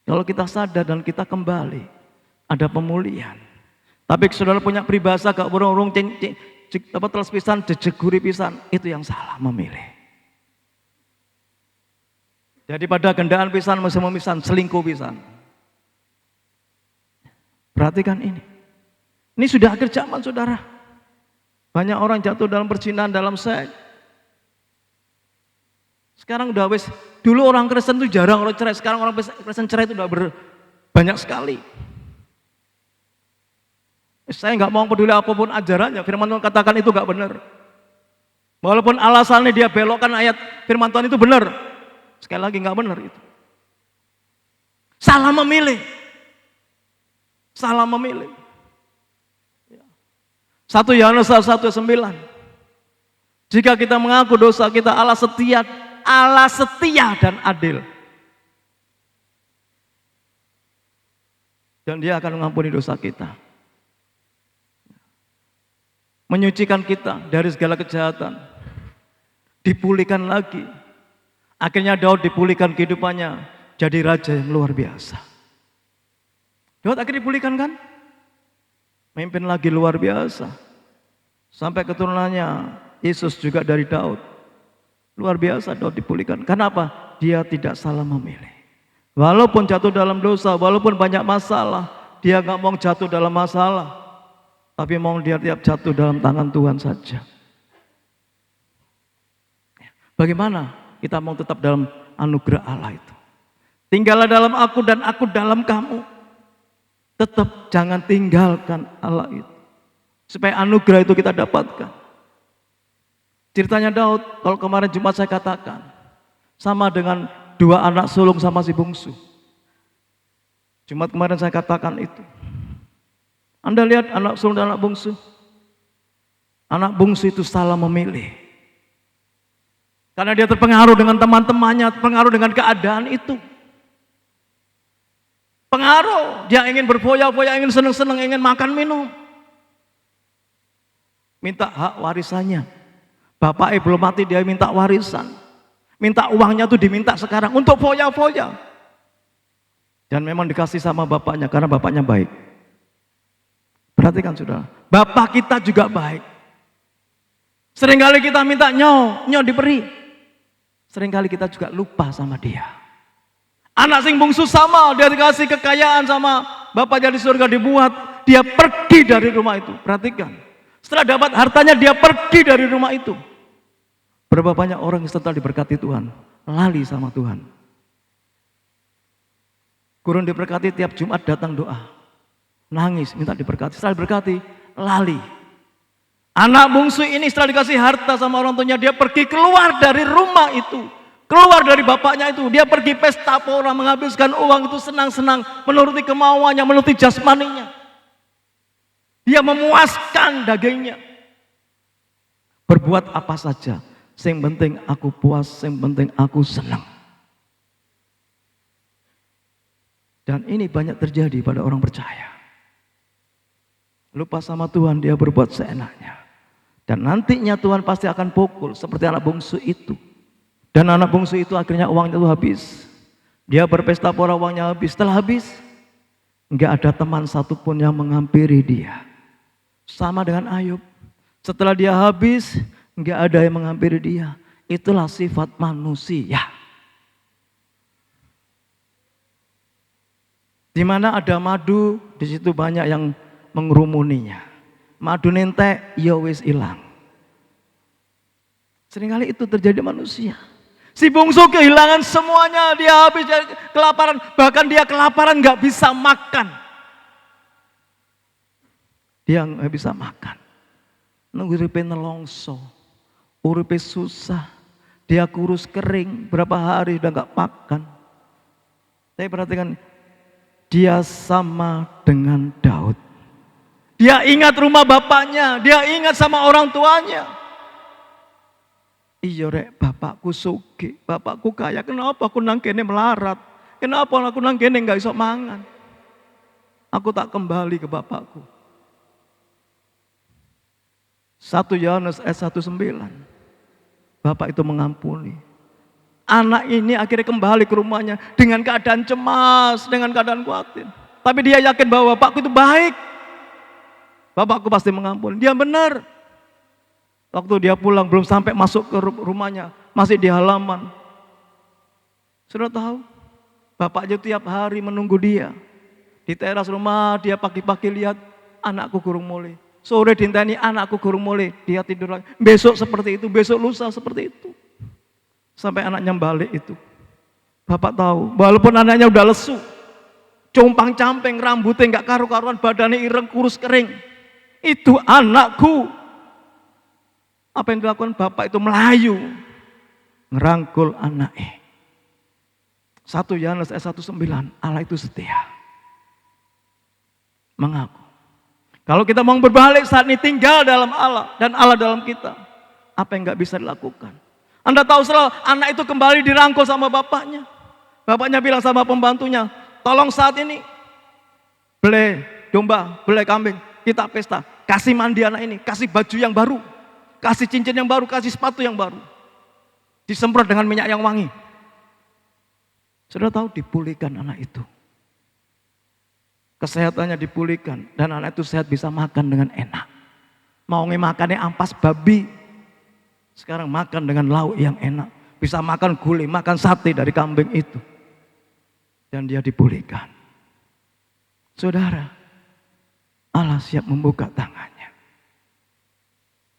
Kalau kita sadar dan kita kembali, ada pemulihan. Tapi saudara punya peribahasa gak burung-burung teles pisan, jejeguri pisan, itu yang salah memilih. Jadi pada gendaan pisan, musim pisan, selingkuh pisan. Perhatikan ini. Ini sudah akhir zaman saudara. Banyak orang jatuh dalam perzinahan, dalam seks. Sekarang udah wes, dulu orang Kristen itu jarang orang cerai, sekarang orang Kristen cerai itu udah banyak sekali. Saya nggak mau peduli apapun ajarannya, firman Tuhan katakan itu nggak benar. Walaupun alasannya dia belokkan ayat firman Tuhan itu benar, sekali lagi nggak benar itu. Salah memilih, salah memilih. 1 Yohanes 1:9. Jika kita mengaku dosa kita, Allah setia dan adil. Dan dia akan mengampuni dosa kita. Menyucikan kita dari segala kejahatan. Dipulihkan lagi. Akhirnya Daud dipulihkan kehidupannya. Jadi raja yang luar biasa. Daud akhirnya dipulihkan kan? Memimpin lagi luar biasa. Sampai keturunannya Yesus juga dari Daud. Luar biasa Daud dipulihkan. Kenapa? Dia tidak salah memilih. Walaupun jatuh dalam dosa, walaupun banyak masalah, dia gak mau jatuh dalam masalah. Tapi mau dia tiap jatuh dalam tangan Tuhan saja. Bagaimana kita mau tetap dalam anugerah Allah itu? Tinggallah dalam aku dan aku dalam kamu. Tetap jangan tinggalkan Allah itu. Supaya anugerah itu kita dapatkan. Ceritanya Daud, kalau kemarin Jumat saya katakan, sama dengan 2 anak sulung sama si bungsu. Jumat kemarin saya katakan itu. Anda lihat anak sulung dan anak bungsu. Anak bungsu itu salah memilih. Karena dia terpengaruh dengan teman-temannya, terpengaruh dengan keadaan itu. Pengaruh, dia ingin berfoya-foya, ingin seneng-seneng, ingin makan minum. Minta hak warisannya. Bapaknya belum mati dia minta warisan. Minta uangnya tuh diminta sekarang untuk foya-foya. Dan memang dikasih sama bapaknya karena bapaknya baik. Perhatikan saudara, bapak kita juga baik. Seringkali kita minta nyo diberi. Seringkali kita juga lupa sama dia. Anak sing bungsu sama, dia dikasih kekayaan sama bapaknya di surga dibuat. Dia pergi dari rumah itu, perhatikan. Setelah dapat hartanya dia pergi dari rumah itu. Berapa banyak orang yang setelah diberkati Tuhan, lali sama Tuhan. Kurun diberkati tiap Jumat datang doa. Nangis, minta diberkati. Setelah diberkati, lali. Anak bungsu ini setelah dikasih harta sama orang tuanya, dia pergi keluar dari rumah itu. Keluar dari bapaknya itu, dia pergi pesta pora, menghabiskan uang itu senang-senang, menuruti kemauannya, menuruti jasmaninya. Dia memuaskan dagingnya. Berbuat apa saja, yang penting aku puas, yang penting aku senang. Dan ini banyak terjadi pada orang percaya. Lupa sama Tuhan, dia berbuat seenaknya. Dan nantinya Tuhan pasti akan pukul seperti anak bungsu itu. Dan anak bungsu itu akhirnya uangnya itu habis. Dia berpesta pora, uangnya habis. Setelah habis, enggak ada teman satupun yang menghampiri dia. Sama dengan Ayub. Setelah dia habis, enggak ada yang menghampiri dia. Itulah sifat manusia. Di mana ada madu, di situ banyak yang mengerumuninya. Madu nentek, ya wis hilang. Seringkali itu terjadi manusia. Si bungsu kehilangan semuanya, dia habis, dia kelaparan, bahkan dia kelaparan nggak bisa makan. Dia nggak bisa makan. Uripe nelongso, uripe susah, dia kurus kering, berapa hari udah nggak makan. Tapi perhatikan, dia sama dengan Daud. Dia ingat rumah bapaknya, dia ingat sama orang tuanya. Iya rek, bapakku sugih, bapakku kaya, kenapa aku nang kene melarat? Kenapa aku nang kene nggak iso mangan? Aku tak kembali ke bapakku. 1 Yohanes ayat 1:9. Bapak itu mengampuni. Anak ini akhirnya kembali ke rumahnya dengan keadaan cemas, dengan keadaan khawatir. Tapi dia yakin bahwa bapakku itu baik. Bapakku pasti mengampuni. Dia benar. Waktu dia pulang belum sampai masuk ke rumahnya, masih di halaman. Sudah tahu, bapaknya tiap hari menunggu dia. Di teras rumah dia pagi-pagi lihat anakku kurung mulai. Sore dinteni anakku kurung mulai, dia tidur lagi. Besok seperti itu, besok lusa seperti itu. Sampai anaknya balik itu. Bapak tahu, walaupun anaknya udah lesu, compang-camping, rambutnya nggak karu-karuan, badannya ireng, kurus kering. Itu anakku. Apa yang dilakukan bapak itu melayu, ngerangkul anaknya. 1 Yohanes ayat 1:9, Allah itu setia. Mengaku. Kalau kita mau berbalik saat ini tinggal dalam Allah dan Allah dalam kita, apa yang nggak bisa dilakukan? Anda tahu selalu anak itu kembali dirangkul sama bapaknya. Bapaknya bilang sama pembantunya, tolong saat ini beli domba, beli kambing, kita pesta. Kasih mandi anak ini, kasih baju yang baru. Kasih cincin yang baru, kasih sepatu yang baru. Disemprot dengan minyak yang wangi. Sudah tahu dipulihkan anak itu. Kesehatannya dipulihkan. Dan anak itu sehat bisa makan dengan enak. Mau makannya ampas babi. Sekarang makan dengan lauk yang enak. Bisa makan gulai, makan sate dari kambing itu. Dan dia dipulihkan. Saudara, Allah siap membuka tangannya.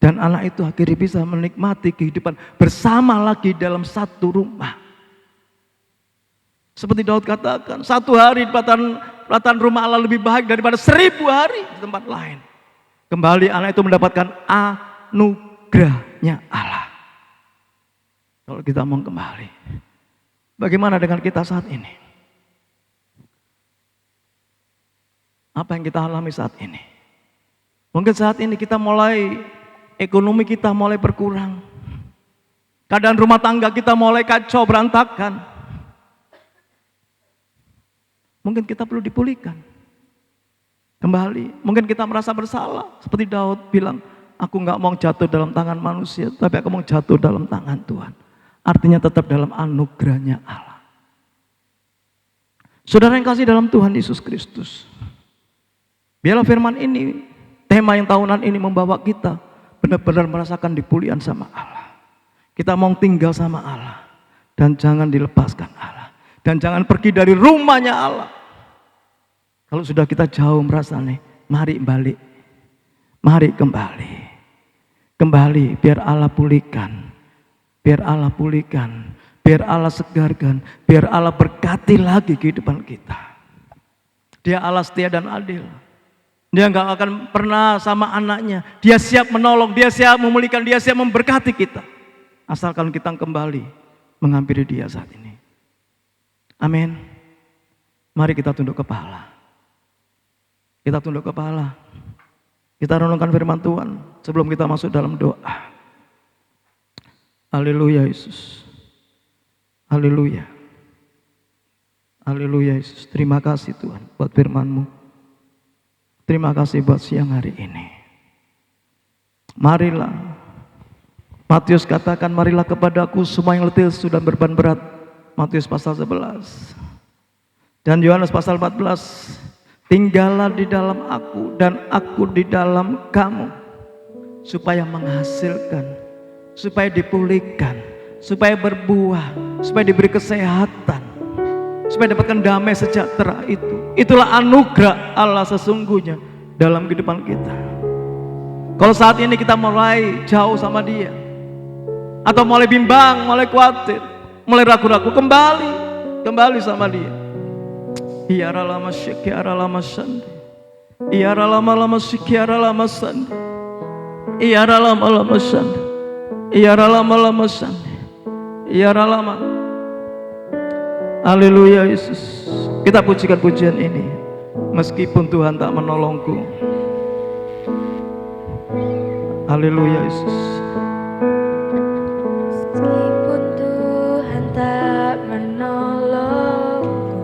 Dan anak itu akhirnya bisa menikmati kehidupan bersama lagi dalam satu rumah. Seperti Daud katakan, 1 hari di pelataran rumah Allah lebih baik daripada 1000 hari di tempat lain. Kembali anak itu mendapatkan anugerahnya Allah. Kalau kita mau kembali, bagaimana dengan kita saat ini? Apa yang kita alami saat ini? Mungkin saat ini kita ekonomi kita mulai berkurang. Keadaan rumah tangga kita mulai kacau berantakan. Mungkin kita perlu dipulihkan. Kembali. Mungkin kita merasa bersalah. Seperti Daud bilang, aku gak mau jatuh dalam tangan manusia, tapi aku mau jatuh dalam tangan Tuhan. Artinya tetap dalam anugerahnya Allah. Saudara yang kasih dalam Tuhan Yesus Kristus. Biarlah firman ini, tema yang tahunan ini membawa kita benar-benar merasakan dipulihan sama Allah. Kita mau tinggal sama Allah. Dan jangan dilepaskan Allah. Dan jangan pergi dari rumahnya Allah. Kalau sudah kita jauh merasa nih, mari balik. Mari kembali. Kembali biar Allah pulihkan. Biar Allah pulihkan. Biar Allah segarkan. Biar Allah berkati lagi kehidupan kita. Dia Allah setia dan adil. Dia nggak akan pernah sama anaknya. Dia siap menolong, dia siap memulihkan, dia siap memberkati kita. Asalkan kita kembali menghampiri dia saat ini. Amin. Mari kita tunduk kepala. Kita tunduk kepala. Kita renungkan firman Tuhan sebelum kita masuk dalam doa. Haleluya Yesus. Haleluya. Haleluya Yesus. Terima kasih Tuhan buat firman-Mu. Terima kasih buat siang hari ini. Marilah. Matius katakan, marilah kepadaku semua yang letih sudah beban berat. Matius pasal 11. Dan Yohanes pasal 14. Tinggallah di dalam aku dan aku di dalam kamu. Supaya menghasilkan, supaya dipulihkan, supaya berbuah, supaya diberi kesehatan, supaya dapatkan damai sejahtera itu. Itulah anugerah Allah sesungguhnya dalam kehidupan kita. Kalau saat ini kita mulai jauh sama Dia, atau mulai bimbang, mulai khawatir, mulai ragu-ragu, kembali sama Dia. Iara lama syikiara lama sandi, iara lama syikiara lama sandi, iara lama sandi, iara lama sandi, iara lama. Haleluya Yesus. Kita pujikan pujian ini meskipun Tuhan tak menolongku. Haleluya Yesus. Meskipun Tuhan tak menolongku,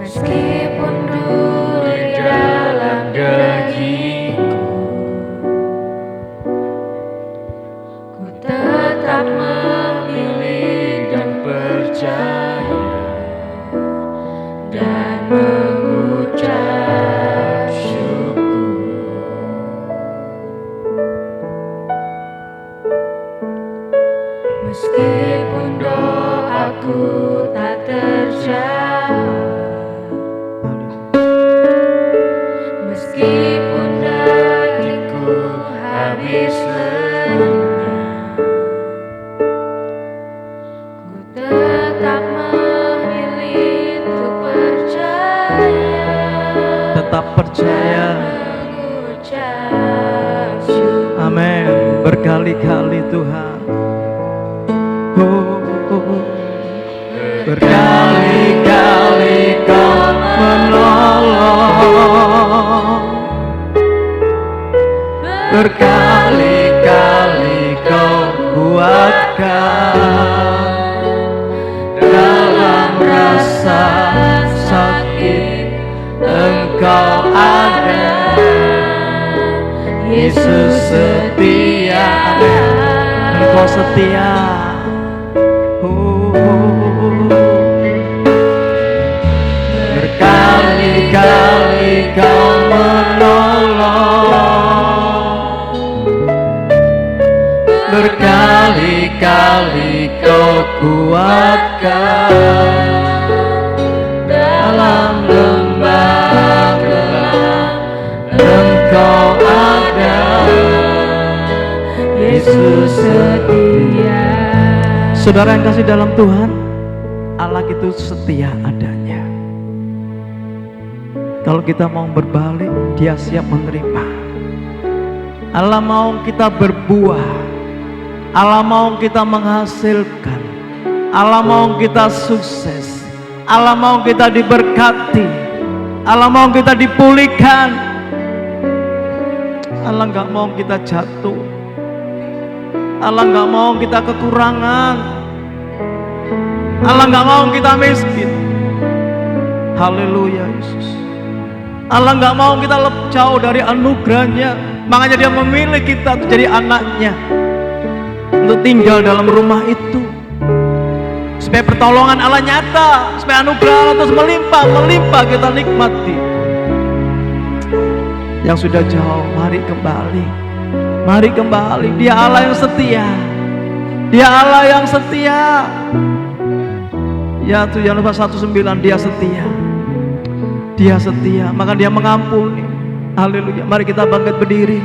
meskipun duri dalam dagingku, ku tetap memilih dan percaya dan mengucap syukur. Meskipun doaku tak terjawab, meskipun dagingku habis lenyap, ku tetap memilih untuk percaya, Tetap percaya. mengucap syukur. Amin. Berkali-kali Tuhan. Berkali-kali Kau menolong, berkali-kali Kau kuatkan dalam rasa sakit. Engkau ada, Yesus setia, Engkau setia. Berkali-kali Kau menolong, berkali-kali Kau kuatkan dalam lembah gelap. Engkau ada, Yesus setia. Saudara yang kasih dalam Tuhan, Allah itu setia adanya. Kalau kita mau berbalik, Dia siap menerima. Allah mau kita berbuah, Allah mau kita menghasilkan, Allah mau kita sukses, Allah mau kita diberkati, Allah mau kita dipulihkan. Allah nggak mau kita jatuh, Allah nggak mau kita kekurangan, Allah nggak mau kita miskin. Haleluya Yesus. Allah nggak mau kita jauh dari anugerahnya. Makanya Dia memilih kita untuk jadi anaknya, untuk tinggal dalam rumah itu, supaya pertolongan Allah nyata, supaya anugerah Allah terus melimpah kita nikmati. Yang sudah jauh, mari kembali. Dia Allah yang setia, Dia Allah yang setia. Ya tuh Yohanes 1:9, Dia setia, Dia setia, maka Dia mengampuni. Haleluya. Mari kita bangkit berdiri,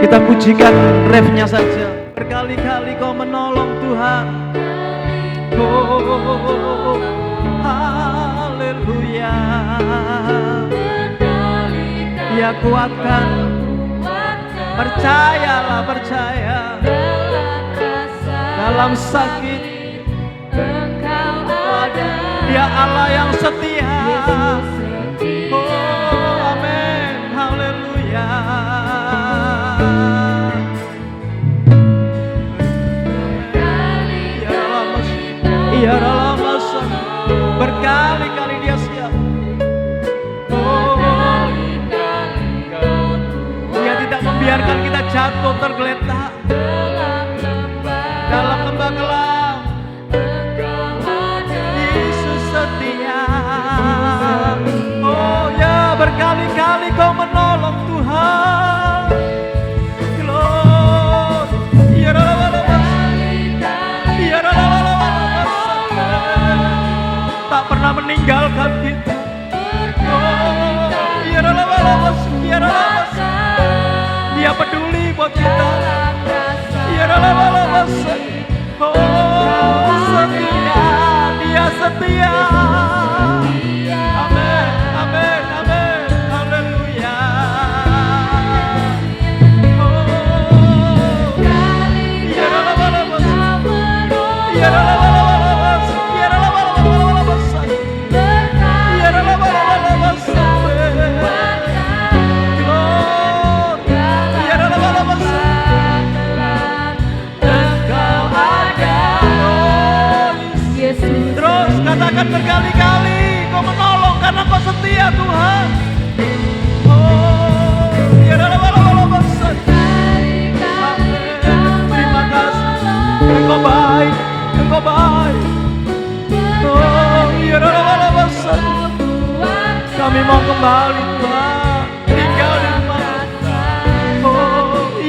kita pujikan refnya saja. Berkali-kali Kau menolong Tuhan. Oh, haleluya. Dia kuatkan, percayalah, percaya. dalam sakit, Engkau ada. Dia Allah yang setia. Yesus setia. Oh, amin, haleluya. Iya dalam masa berkali-kali Dia siap. Oh, Dia tidak membiarkan kita jatuh tergeletak dalam lembah gelap. Yesus setia. Oh ya, berkali-kali Kau menolong Tuhan. Glory. Iya dalam tak pernah meninggalkan kita. Oh, Dia peduli buat kita. Oh, setia, Dia setia. Amin, amin, amin, haleluya. Terus katakan berkali-kali Kau menolong karena Kau setia Tuhan. Oh, terima kasih. Engkau baik, Engkau baik. Oh, kami mau kembali Tuhan, tinggal di rumah. Oh,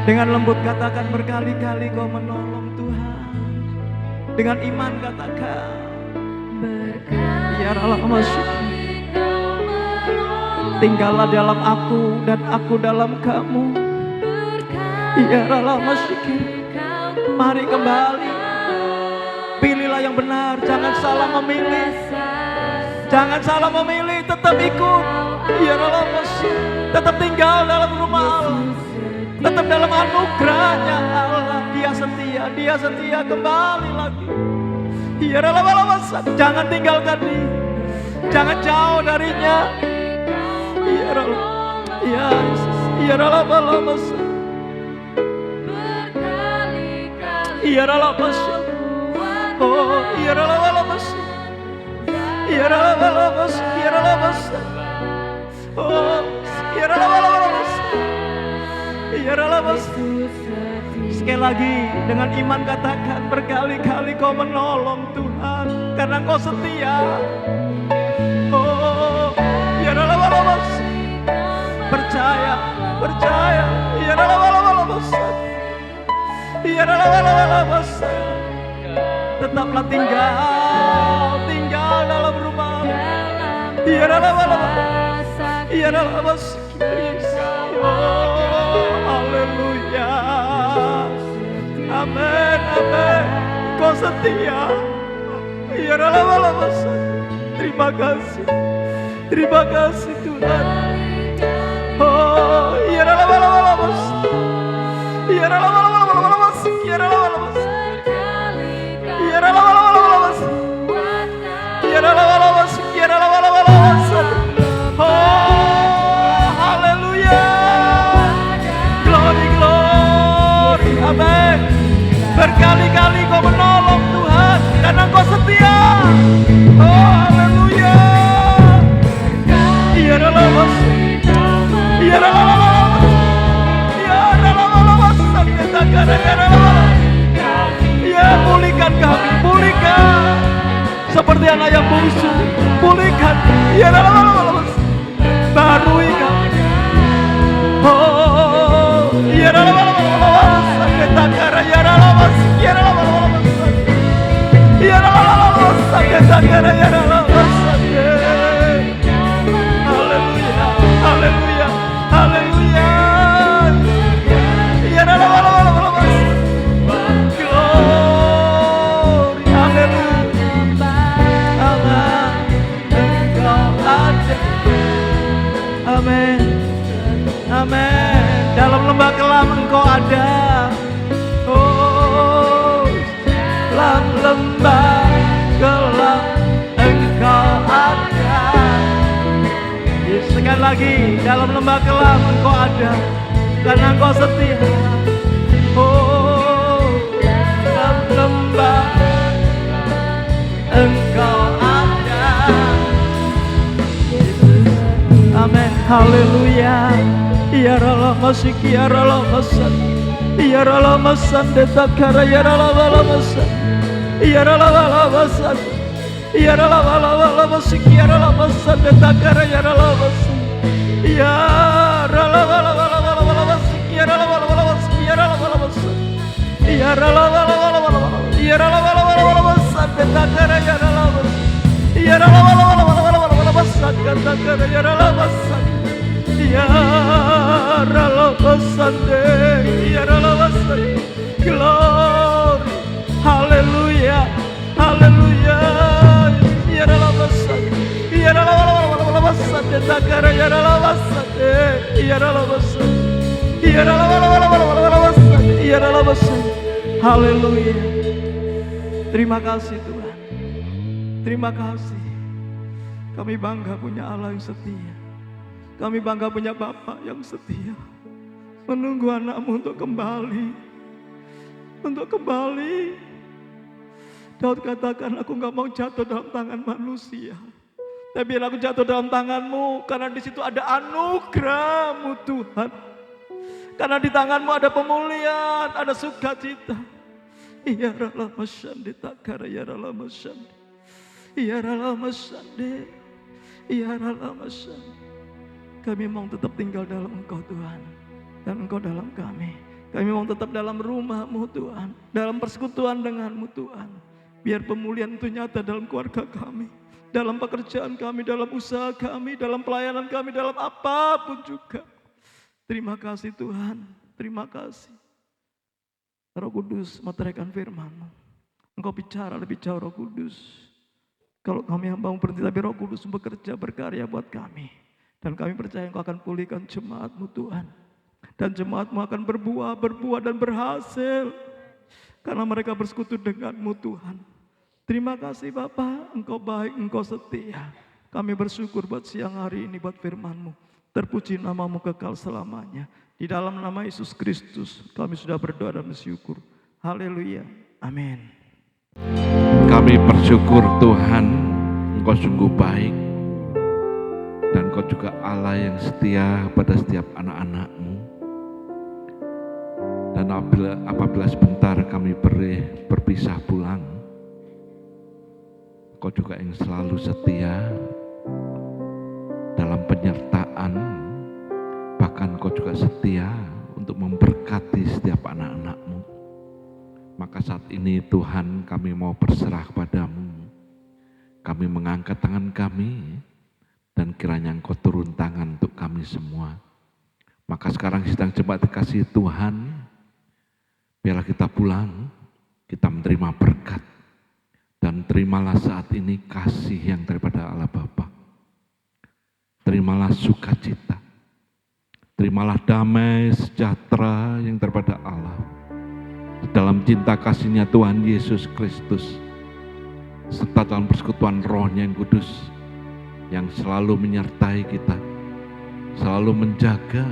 dengan lembut katakan berkali-kali Kau menolong Tuhan. Dengan iman katakan biarlah masuk. Tinggallah dalam aku dan aku dalam kamu. Biarlah masuk. Mari kembali. Pilihlah yang benar, jangan salah memilih. Jangan salah memilih, tetap ikut. Biarlah masuk. Tetap tinggal dalam rumah Allah. Tetap dalam anugerahnya Allah. Dia setia kembali lagi. Jangan tinggalkan Dia. Jangan jauh darinya. Ya Yesus. Oh, sekali lagi dengan iman katakan berkali-kali Kau menolong Tuhan karena Kau setia. Oh, percaya. Tetaplah tinggal dalam rumah. Oh, haleluya. Amin, amin. Kau setia. Terima kasih Tuhan. Oh, amin. Berkali-kali Kau menolong Tuhan karena Kau setia. Oh, haleluya. Ya, pulihkan kami, pulihkan seperti anak yang bungsu, pulihkan. Barui kami. Oh, Haleluya, haleluya, haleluya. Glory, haleluya. Allah, Engkau ada. Amin, amin. Dalam lembah kelam Engkau ada. Oh, dalam lembah kelam Engkau ada. Sekali lagi, dalam lembah kelam Engkau ada, karena Engkau setia. Oh, dalam lembah Engkau ada. Amin, haleluya. Ya Allah masih ya Allah masan. Ya Allah masan detakara ya Allah masan. Ya Allah masan. Ya Allah masih ya Allah masan detakara ya Allah masan. Ya Allah masih ya Allah masan. Ya Allah masan. Ya Allah masan detakara ya Allah masan. Ya Allah masan detakara ya Allah masan. Ya Ralabasan deh, ya Ralabasan, glory, haleluya, haleluya, ya Ralabasan, ya Ralabasan, detakara ya Ralabasan deh, ya Ralabasan, ya Ralabasan, ya Ralabasan, haleluya. Terima kasih Tuhan, terima kasih. Kami bangga punya Allah yang setia. Kami bangga punya Bapa yang setia, menunggu anakmu untuk kembali. Untuk kembali. Daud katakan, aku gak mau jatuh dalam tangan manusia, tapi biar aku jatuh dalam tanganmu, karena di situ ada anugerahmu Tuhan. Karena di tanganmu ada pemulihan, ada sukacita. Ya Allah masyande takara ya Allah masyande. Ya Allah masyande. Ya Allah masyande. Kami mau tetap tinggal dalam Engkau Tuhan, dan Engkau dalam kami. Kami mau tetap dalam rumah-Mu Tuhan, dalam persekutuan dengan-Mu Tuhan. Biar pemulihan itu nyata dalam keluarga kami, dalam pekerjaan kami, dalam usaha kami, dalam pelayanan kami, dalam apapun juga. Terima kasih Tuhan, terima kasih. Roh Kudus meteraikan firman-Mu. Engkau bicara lebih jauh Roh Kudus. Kalau kami hamba-Mu berhenti, tapi Roh Kudus bekerja berkarya buat kami. Dan kami percaya Engkau akan pulihkan jemaat-Mu Tuhan. Dan jemaat-Mu akan berbuah dan berhasil. Karena mereka bersekutu dengan-Mu Tuhan. Terima kasih Bapa, Engkau baik, Engkau setia. Kami bersyukur buat siang hari ini, buat firman-Mu. Terpuji nama-Mu kekal selamanya. Di dalam nama Yesus Kristus kami sudah berdoa dan bersyukur. Haleluya, amin. Kami bersyukur Tuhan, Engkau sungguh baik. Dan Kau juga Allah yang setia pada setiap anak-anak-Mu. Dan apabila sebentar kami berpisah pulang, Kau juga yang selalu setia dalam penyertaan. Bahkan Kau juga setia untuk memberkati setiap anak-anak-Mu. Maka saat ini Tuhan, kami mau berserah kepadamu. Kami mengangkat tangan kami, dan kiranya Engkau turun tangan untuk kami semua. Maka sekarang sedang jemaat dikasihi Tuhan, biarlah kita pulang, kita menerima berkat. Dan terimalah saat ini kasih yang daripada Allah Bapa. Terimalah sukacita. Terimalah damai sejahtera yang daripada Allah. Dalam cinta kasih-Nya Tuhan Yesus Kristus, serta dalam persekutuan Roh-Nya yang kudus, yang selalu menyertai kita, selalu menjaga,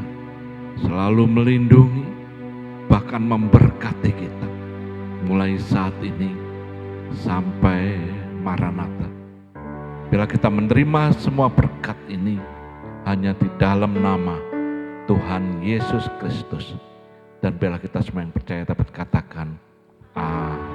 selalu melindungi, bahkan memberkati kita. Mulai saat ini sampai Maranatha. Bila kita menerima semua berkat ini hanya di dalam nama Tuhan Yesus Kristus. Dan bila kita semua yang percaya dapat katakan, Amin.